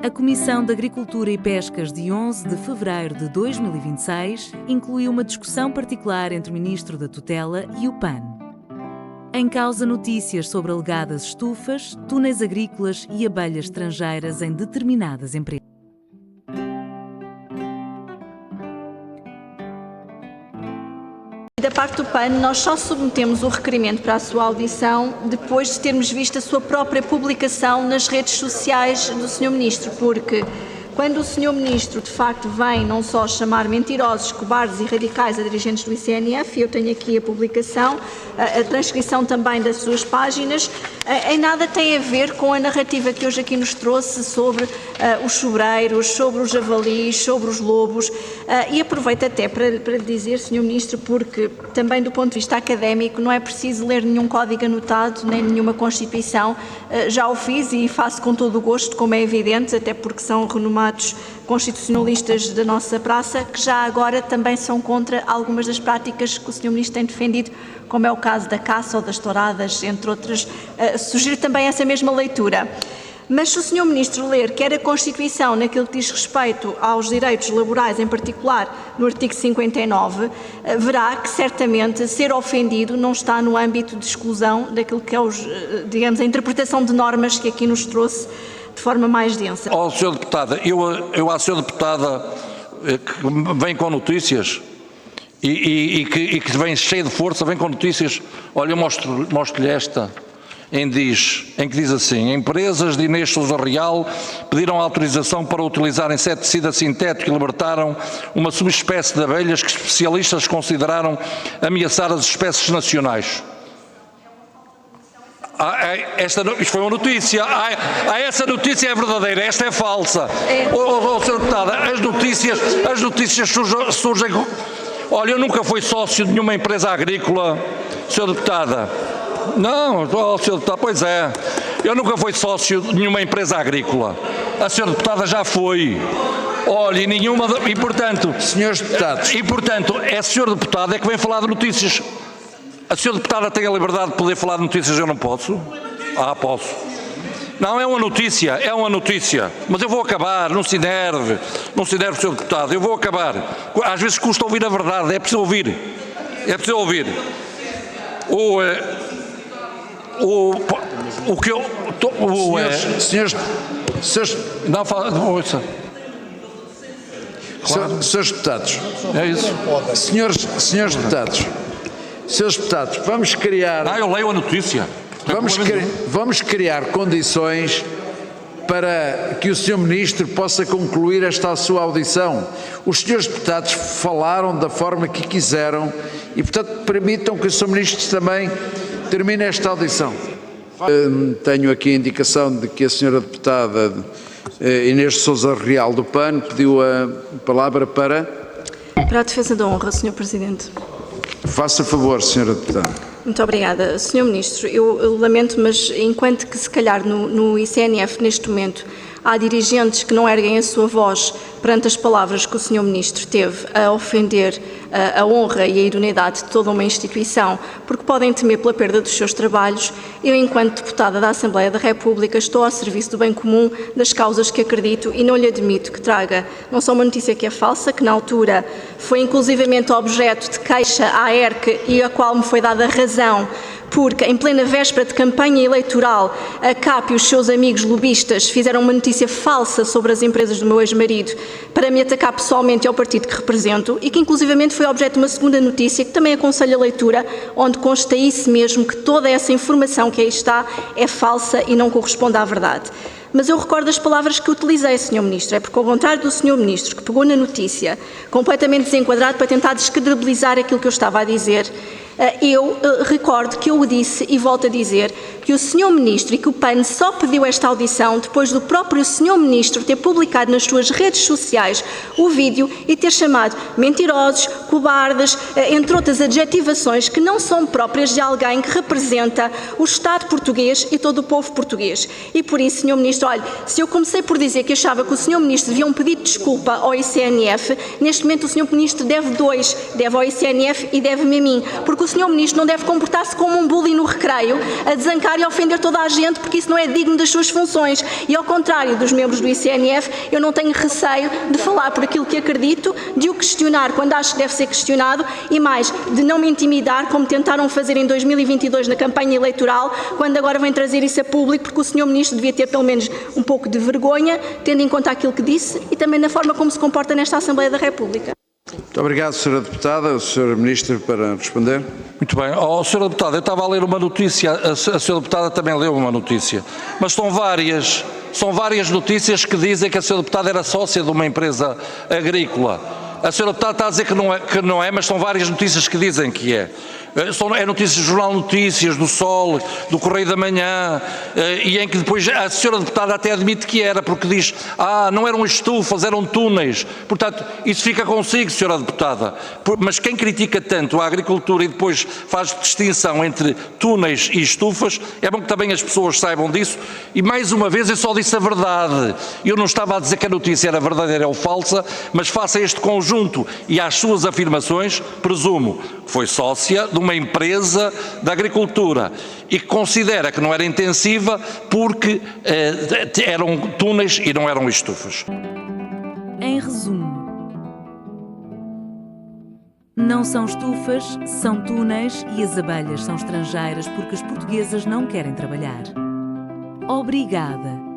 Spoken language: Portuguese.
A Comissão de Agricultura e Pescas de 11 de fevereiro de 2026 incluiu uma discussão particular entre o Ministro da Tutela e o PAN. Em causa notícias sobre alegadas estufas, túneis agrícolas e abelhas estrangeiras em determinadas empresas. Da parte do PAN, nós só submetemos o requerimento para a sua audição depois de termos visto a sua própria publicação nas redes sociais do Sr. Ministro, porque quando o Sr. Ministro, de facto, vem não só chamar mentirosos, cobardes e radicais a dirigentes do ICNF, eu tenho aqui a publicação, a transcrição também das suas páginas, em nada tem a ver com a narrativa que hoje aqui nos trouxe sobre os sobreiros, sobre os javalis, sobre os lobos, e aproveito até para lhe dizer, Sr. Ministro, porque também do ponto de vista académico não é preciso ler nenhum código anotado, nem nenhuma Constituição, já o fiz e faço com todo o gosto, como é evidente, até porque são renomados constitucionalistas da nossa praça, que já agora também são contra algumas das práticas que o Sr. Ministro tem defendido, como é o caso da caça ou das touradas, entre outras. Sugiro também essa mesma leitura. Mas se o Sr. Ministro ler quer a Constituição naquilo que diz respeito aos direitos laborais, em particular no artigo 59, verá que certamente ser ofendido não está no âmbito de exclusão daquilo que é, digamos, a interpretação de normas que aqui nos trouxe de forma mais densa. Oh, Sr. Deputada, eu à Sra. Deputada que vem com notícias e que vem cheia de força, vem com notícias, olha, eu mostro-lhe esta, em que diz assim: empresas de Inês Sousa Real pediram autorização para utilizar inseticida sintético e libertaram uma subespécie de abelhas que especialistas consideraram ameaçar as espécies nacionais. Isto foi uma notícia. Essa notícia é verdadeira, esta é falsa. Sra. Deputada, as notícias surgem. Olha, eu nunca fui sócio de nenhuma empresa agrícola, Sra. Deputada. Não, Sra. Deputada, pois é. Eu nunca fui sócio de nenhuma empresa agrícola. A Sra. Deputada já foi. Olha, e portanto. Senhores Deputados. E portanto, é a Sra. Deputada que vem falar de notícias. A Sra. Deputada tem a liberdade de poder falar de notícias, eu não posso? Posso. Não, é uma notícia, mas eu vou acabar, não se enerve, Sr. Deputado, eu vou acabar. Às vezes custa ouvir a verdade, é preciso ouvir. O que eu... Senhores, não, ouça. Claro. Senhores Deputados. É isso. Senhores Deputados. Senhores Deputados, vamos criar... eu leio a notícia. Vamos criar condições para que o Sr. Ministro possa concluir esta sua audição. Os senhores deputados falaram da forma que quiseram e, portanto, permitam que o Sr. Ministro também termine esta audição. Tenho aqui a indicação de que a Sra. Deputada Inês Sousa Real do PAN pediu a palavra para... Para a defesa da honra, Sr. Presidente. Faça favor, Sra. Deputada. Muito obrigada. Sr. Ministro, eu lamento, mas enquanto que se calhar no ICNF neste momento há dirigentes que não erguem a sua voz perante as palavras que o Sr. Ministro teve a ofender a honra e a idoneidade de toda uma instituição, porque podem temer pela perda dos seus trabalhos, eu, enquanto deputada da Assembleia da República, estou ao serviço do bem comum, das causas que acredito, e não lhe admito que traga não só uma notícia que é falsa, que na altura foi inclusivamente objeto de queixa à ERC e a qual me foi dada razão, porque em plena véspera de campanha eleitoral a CAP e os seus amigos lobistas fizeram uma notícia falsa sobre as empresas do meu ex-marido para me atacar pessoalmente ao partido que represento e que inclusivamente foi objeto de uma segunda notícia que também aconselho a leitura, onde consta isso mesmo, que toda essa informação que aí está é falsa e não corresponde à verdade. Mas eu recordo as palavras que utilizei, Sr. Ministro. É porque, ao contrário do Sr. Ministro, que pegou na notícia completamente desenquadrado para tentar descredibilizar aquilo que eu estava a dizer, eu recordo que eu o disse e volto a dizer que o Sr. Ministro e que o PAN só pediu esta audição depois do próprio Sr. Ministro ter publicado nas suas redes sociais o vídeo e ter chamado mentirosos, cobardes, entre outras adjetivações que não são próprias de alguém que representa o Estado português e todo o povo português. E por isso, Sr. Ministro, olha, se eu comecei por dizer que achava que o Sr. Ministro devia um pedido de desculpa ao ICNF, neste momento o Sr. Ministro deve dois, deve ao ICNF e deve-me a mim, porque o Sr. Ministro não deve comportar-se como um bully no recreio, a desancar e a ofender toda a gente, porque isso não é digno das suas funções. E ao contrário dos membros do ICNF, eu não tenho receio de falar por aquilo que acredito, de o questionar quando acho que deve ser questionado e mais, de não me intimidar, como tentaram fazer em 2022 na campanha eleitoral, quando agora vem trazer isso a público, porque o Sr. Ministro devia ter pelo menos um pouco de vergonha, tendo em conta aquilo que disse e também na forma como se comporta nesta Assembleia da República. Muito obrigado, Sra. Deputada. O Sr. Ministro para responder. Muito bem. Sra. Deputada, eu estava a ler uma notícia, a Sra. Deputada também leu uma notícia, mas são várias notícias que dizem que a Sra. Deputada era sócia de uma empresa agrícola. A Sra. Deputada está a dizer que não é, mas são várias notícias que dizem que é. É notícias do Jornal Notícias, do Sol, do Correio da Manhã, e em que depois a Sra. Deputada até admite que era, porque diz, não eram estufas, eram túneis. Portanto, isso fica consigo, Sra. Deputada. Mas quem critica tanto a agricultura e depois faz distinção entre túneis e estufas, é bom que também as pessoas saibam disso. E mais uma vez eu só disse a verdade. Eu não estava a dizer que a notícia era verdadeira ou falsa, mas face a este conjunto e às suas afirmações, presumo que foi sócia de uma empresa da agricultura e que considera que não era intensiva porque eram túneis e não eram estufas. Em resumo, não são estufas, são túneis e as abelhas são estrangeiras porque as portuguesas não querem trabalhar. Obrigada.